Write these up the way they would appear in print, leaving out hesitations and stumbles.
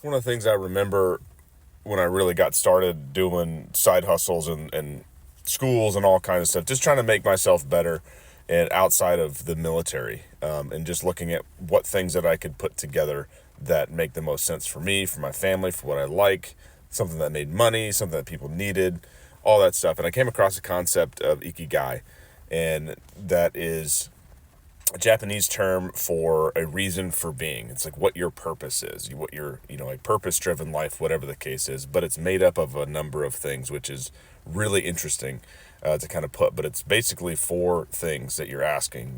One of the things I remember when I really got started doing side hustles and schools and all kinds of stuff, just trying to make myself better and outside of the military, and just looking at what things that I could put together that make the most sense for me, for my family, for what I like, something that made money, something that people needed, all that stuff. And I came across the concept of Ikigai, and that is a Japanese term for a reason for being. It's like what your purpose is, what your, a purpose driven life, whatever the case is. But it's made up of a number of things, which is really interesting to kind of put. But it's basically four things that you're asking.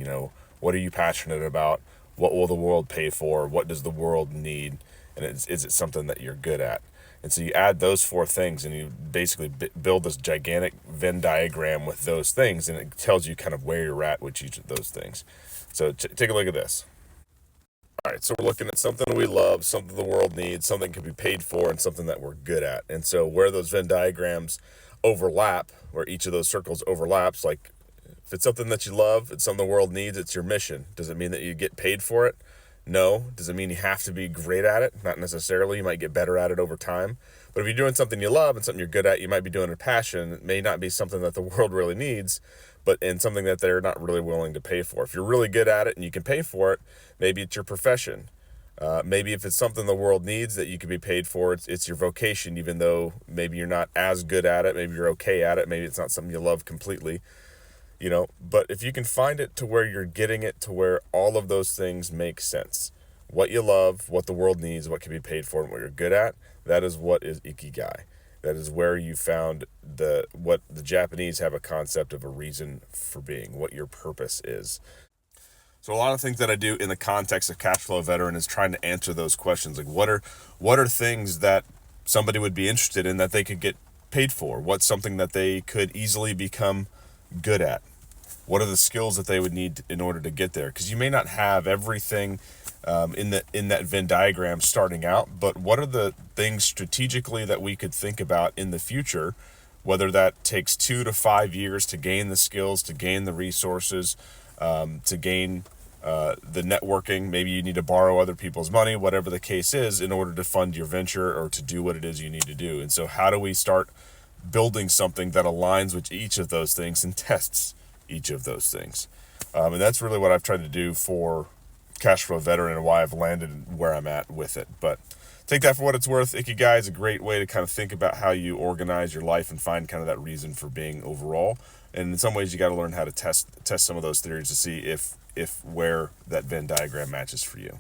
What are you passionate about? What will the world pay for? What does the world need? And is it something that you're good at? And so you add those four things and you basically build this gigantic Venn diagram with those things, and it tells you kind of where you're at with each of those things. So take a look at this. All right, so we're looking at something we love, something the world needs, something can be paid for, and something that we're good at. And so where those Venn diagrams overlap, where each of those circles overlaps, like if it's something that you love, it's something the world needs, it's your mission. Does it mean that you get paid for it? No. Does it mean you have to be great at it? Not necessarily. You might get better at it over time. But if you're doing something you love and something you're good at, you might be doing a passion. It may not be something that the world really needs, but in something that they're not really willing to pay for. If you're really good at it and you can pay for it, maybe it's your profession. Maybe if it's something the world needs that you can be paid for, it's your vocation, even though maybe you're not as good at it. Maybe you're okay at it. Maybe it's not something you love completely. But if you can find it to where you're getting it to where all of those things make sense, what you love, what the world needs, what can be paid for, and what you're good at, that is what is Ikigai. That is where you found what the Japanese have a concept of a reason for being, what your purpose is. So a lot of things that I do in the context of Cash Flow Veteran is trying to answer those questions. Like what are things that somebody would be interested in that they could get paid for? What's something that they could easily become good at? What are the skills that they would need in order to get there? Because you may not have everything in that Venn diagram starting out, but what are the things strategically that we could think about in the future, whether that takes 2 to 5 years to gain the skills, to gain the resources, to gain the networking. Maybe you need to borrow other people's money, whatever the case is, in order to fund your venture or to do what it is you need to do. And so how do we start building something that aligns with each of those things and tests each of those things? And that's really what I've tried to do for Cash Flow Veteran and why I've landed where I'm at with it. But take that for what it's worth. Ikigai is a great way to kind of think about how you organize your life and find kind of that reason for being overall. And in some ways, you got to learn how to test some of those theories to see if where that Venn diagram matches for you.